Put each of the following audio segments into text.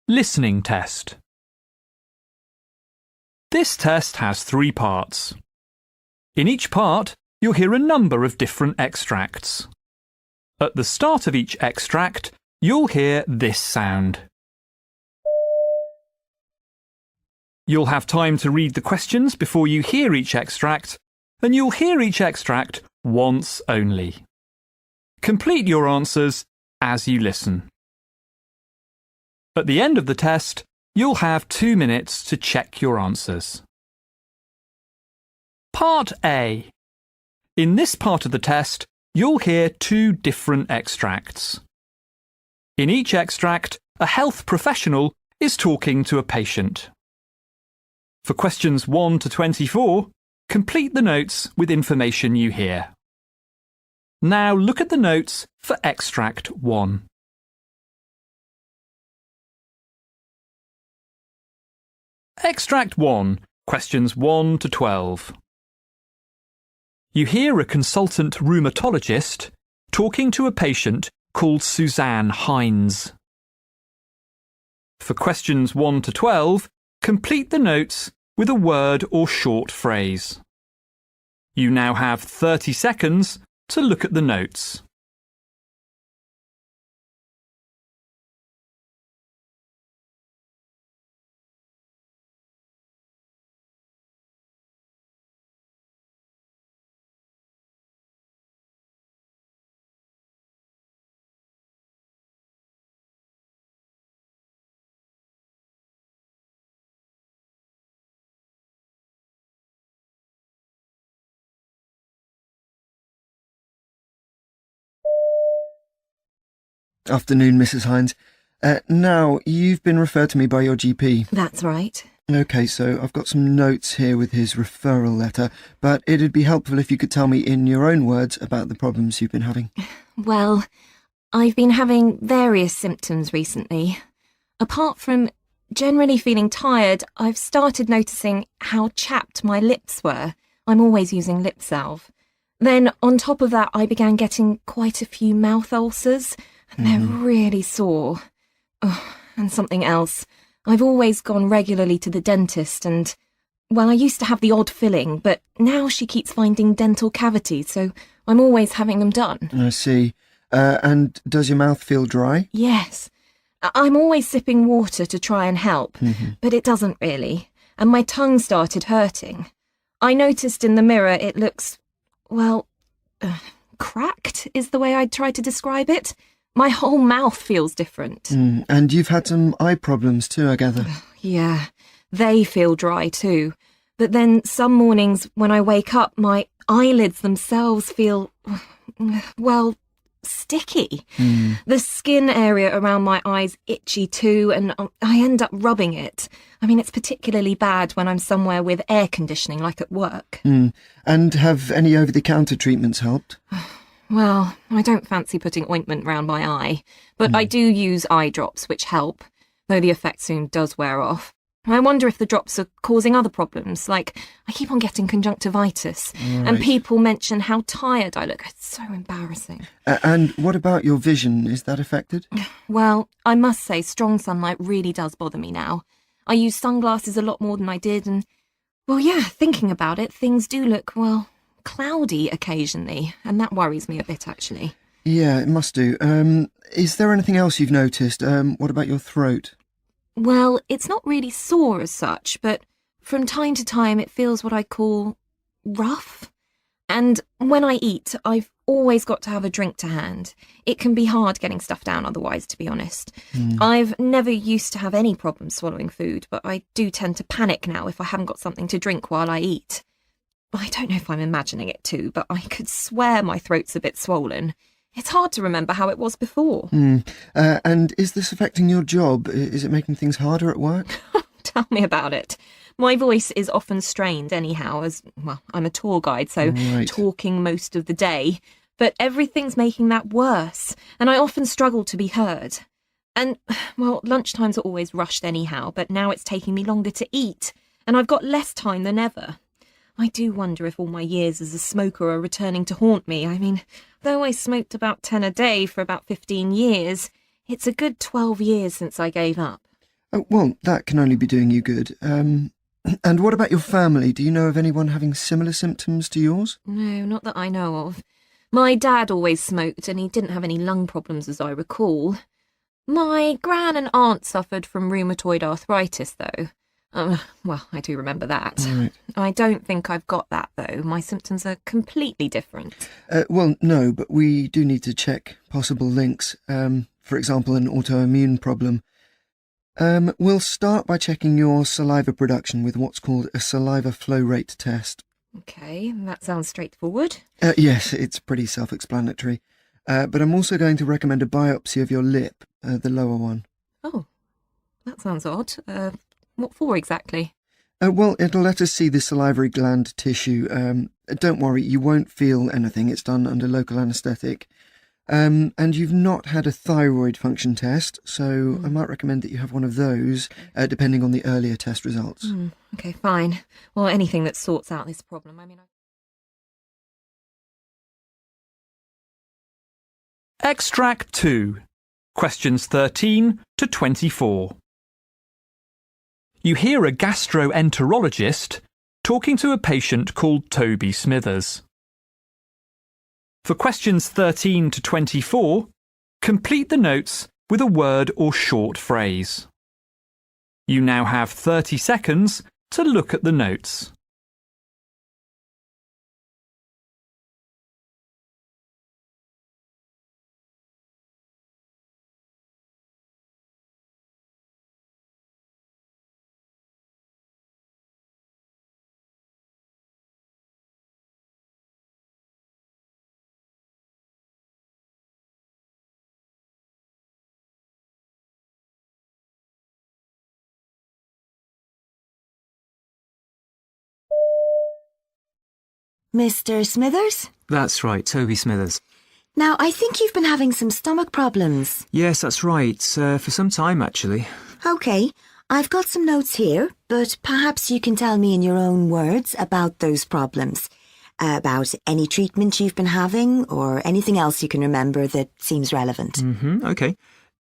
Listening Test. This test has 3 parts. In each part, you'll hear a number of different extracts. At the start of each extract, you'll hear this sound. You'll have time to read the questions before you hear each extract, and you'll hear each extract once only. Complete your answers as you listen. At the end of the test, you'll have 2 minutes to check your answers. Part A. In this part of the test, you'll hear 2 different extracts. In each extract, a health professional is talking to a patient. For questions 1 to 24, complete the notes with information you hear. Now look at the notes for extract 1. Extract 1, questions 1 to 12. You hear a consultant rheumatologist talking to a patient called Suzanne Hinds. For questions 1 to 12, complete the notes with a word or short phrase. You now have 30 seconds to look at the notes. Afternoon, Mrs. Hinds. Now, you've been referred to me by your GP. That's right. OK, so I've got some notes here with his referral letter, but it'd be helpful if you could tell me in your own words about the problems you've been having. Well, I've been having various symptoms recently. Apart from generally feeling tired, I've started noticing how chapped my lips were. I'm always using lip salve. Then, on top of that, I began getting quite a few mouth ulcers, and they're really sore. Oh, and something else. I've always gone regularly to the dentist and, well, I used to have the odd filling, but now she keeps finding dental cavities, so I'm always having them done. I see. And does your mouth feel dry? Yes. I'm always sipping water to try and help, but it doesn't really, and my tongue started hurting. I noticed in the mirror it looks, well, cracked is the way I'd try to describe it. My whole mouth feels different. And you've had some eye problems too, I gather. Yeah, they feel dry too. But then some mornings when I wake up, my eyelids themselves feel, well, sticky. The skin area around my eyes itchy too, and I end up rubbing it. I mean, it's particularly bad when I'm somewhere with air conditioning, like at work. And have any over-the-counter treatments helped? Well, I don't fancy putting ointment round my eye, but I do use eye drops, which help, though the effect soon does wear off. I wonder if the drops are causing other problems, like I keep on getting conjunctivitis, and people mention how tired I look. It's so embarrassing. And what about your vision? Is that affected? Well, I must say strong sunlight really does bother me now. I use sunglasses a lot more than I did, and, well, yeah, thinking about it, things do look, well, cloudy occasionally, and that worries me a bit, actually. Yeah, it must do. Is there anything else you've noticed? What about your throat? Well, it's not really sore as such, but from time to time it feels what I call rough. And when I eat, I've always got to have a drink to hand. It can be hard getting stuff down otherwise, to be honest. I've never used to have any problems swallowing food, but I do tend to panic now if I haven't got something to drink while I eat. I don't know if I'm imagining it too, but I could swear my throat's a bit swollen. It's hard to remember how it was before. And is this affecting your job? Is it making things harder at work? Tell me about it. My voice is often strained anyhow, as, well, I'm a tour guide, so talking most of the day. But everything's making that worse, and I often struggle to be heard. And, well, lunchtimes are always rushed anyhow, but now it's taking me longer to eat, and I've got less time than ever. I do wonder if all my years as a smoker are returning to haunt me. I mean, though I smoked about 10 a day for about 15 years, it's a good 12 years since I gave up. Oh, well, that can only be doing you good. And what about your family? Do you know of anyone having similar symptoms to yours? No, not that I know of. My dad always smoked and he didn't have any lung problems as I recall. My gran and aunt suffered from rheumatoid arthritis, though. Well, I do remember that. Right. I don't think I've got that, though. My symptoms are completely different. Well, no, but we do need to check possible links. For example, an autoimmune problem. We'll start by checking your saliva production with what's called a saliva flow rate test. Okay, that sounds straightforward. Yes, it's pretty self-explanatory. But I'm also going to recommend a biopsy of your lip, the lower one. Oh, that sounds odd. What for exactly? Well, it'll let us see the salivary gland tissue. Don't worry, you won't feel anything. It's done under local anaesthetic. And you've not had a thyroid function test, so I might recommend that you have one of those, depending on the earlier test results. Okay, fine. Well, anything that sorts out this problem. Extract 2. Questions 13 to 24. You hear a gastroenterologist talking to a patient called Toby Smithers. For questions 13 to 24, complete the notes with a word or short phrase. You now have 30 seconds to look at the notes. Mr. Smithers? That's right, Toby Smithers. Now, I think you've been having some stomach problems. Yes, that's right, for some time actually. OK, I've got some notes here, but perhaps you can tell me in your own words about those problems. About any treatment you've been having, or anything else you can remember that seems relevant. OK.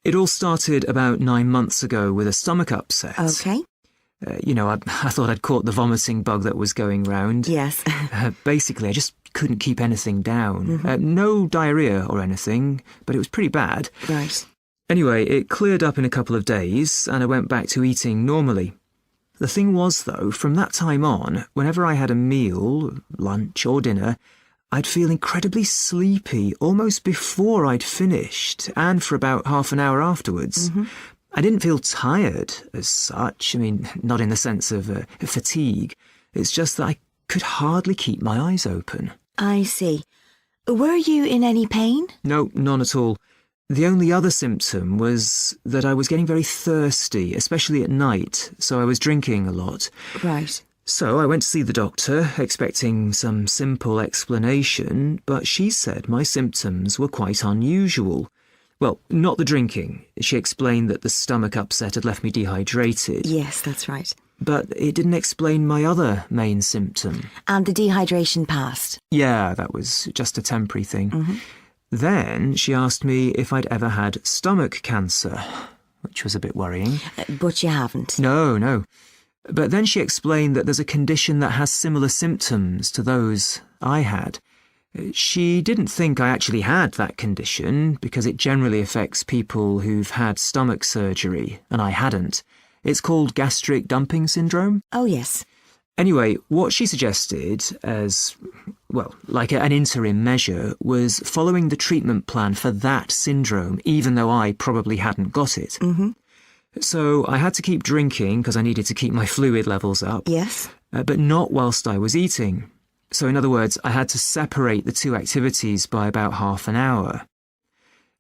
It all started about 9 months ago with a stomach upset. OK. I thought I'd caught the vomiting bug that was going round. Yes. Basically, I just couldn't keep anything down. No diarrhea or anything, but it was pretty bad. Right. Anyway, it cleared up in a couple of days, and I went back to eating normally. The thing was, though, from that time on, whenever I had a meal, lunch or dinner, I'd feel incredibly sleepy almost before I'd finished, and for about half an hour afterwards. I didn't feel tired as such, not in the sense of fatigue. It's just that I could hardly keep my eyes open. I see. Were you in any pain? No, none at all. The only other symptom was that I was getting very thirsty, especially at night, so I was drinking a lot. Right. So I went to see the doctor, expecting some simple explanation, but she said my symptoms were quite unusual. Well, not the drinking. She explained that the stomach upset had left me dehydrated. Yes, that's right. But it didn't explain my other main symptom. And the dehydration passed? Yeah, that was just a temporary thing. Then she asked me if I'd ever had stomach cancer, which was a bit worrying. But you haven't? No. But then she explained that there's a condition that has similar symptoms to those I had. She didn't think I actually had that condition because it generally affects people who've had stomach surgery, and I hadn't. It's called gastric dumping syndrome. Oh, yes. Anyway, what she suggested as, like an interim measure was following the treatment plan for that syndrome, even though I probably hadn't got it. So I had to keep drinking because I needed to keep my fluid levels up. Yes. But not whilst I was eating. So in other words, I had to separate the two activities by about half an hour.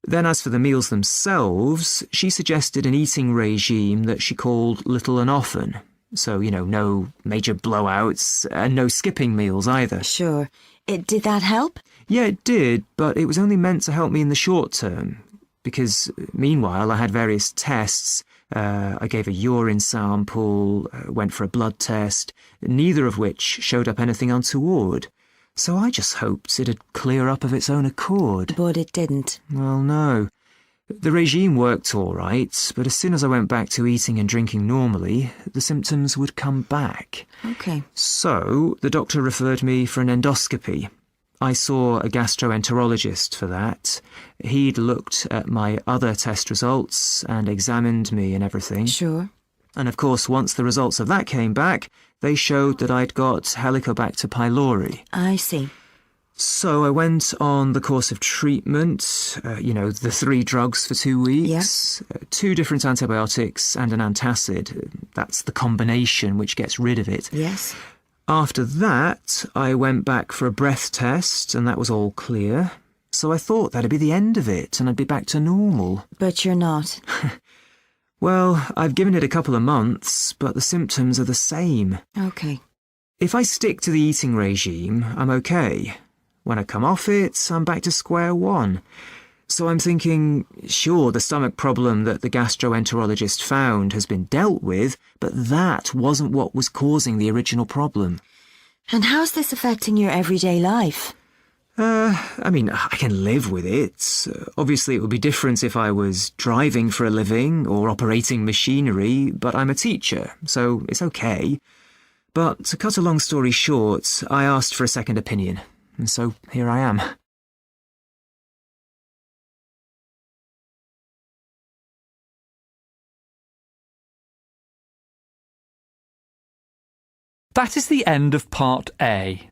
Then as for the meals themselves, she suggested an eating regime that she called little and often. So, no major blowouts and no skipping meals either. Sure. Did that help? Yeah, it did, but it was only meant to help me in the short term. Because meanwhile, I had various tests. I gave a urine sample, went for a blood test, neither of which showed up anything untoward. So I just hoped it'd clear up of its own accord. But it didn't. Well, no. The regime worked all right, but as soon as I went back to eating and drinking normally, the symptoms would come back. Okay. So the doctor referred me for an endoscopy. I saw a gastroenterologist for that. He'd looked at my other test results and examined me and everything. Sure. And of course, once the results of that came back, they showed that I'd got Helicobacter pylori. I see. So I went on the course of treatment, the 3 drugs for 2 weeks, 2 different antibiotics and an antacid. That's the combination which gets rid of it. Yes. After that, I went back for a breath test and that was all clear. So I thought that'd be the end of it and I'd be back to normal. But you're not. Well, I've given it a couple of months, but the symptoms are the same. Okay. If I stick to the eating regime, I'm okay. When I come off it, I'm back to square one. So I'm thinking, sure, the stomach problem that the gastroenterologist found has been dealt with, but that wasn't what was causing the original problem. And how's this affecting your everyday life? I can live with it. Obviously, it would be different if I was driving for a living or operating machinery, but I'm a teacher, so it's okay. But to cut a long story short, I asked for a second opinion. And so here I am. That is the end of Part A.